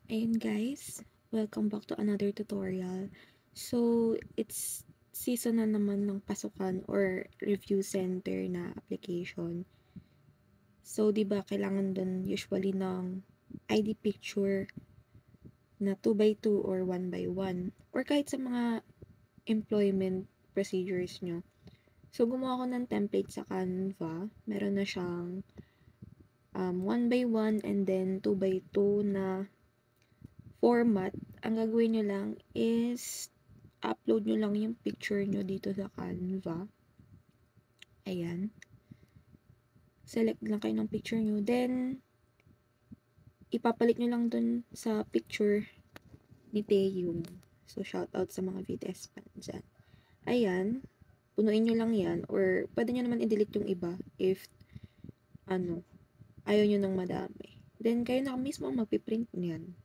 Ayun guys, welcome back to another tutorial. So, it's season na naman ng pasukan or review center na application. So, 'di ba kailangan dun usually ng ID picture na 2x2 or 1x1 or kahit sa mga employment procedures nyo. So, gumawa ako ng template sa Canva. Meron na siyang 1x1 and then 2x2 na format. Ang gagawin nyo lang is upload nyo lang yung picture nyo dito sa Canva. Ayan. Select lang kayo ng picture nyo. Then, ipapalit nyo lang dun sa picture ni Taeyong. So, shout out sa mga BTS fan dyan. Ayan. Punuin nyo lang yan. Or, pwede nyo naman i-delete yung iba if, ayaw nyo ng madami. Then, kayo na mismo magpiprint niyan.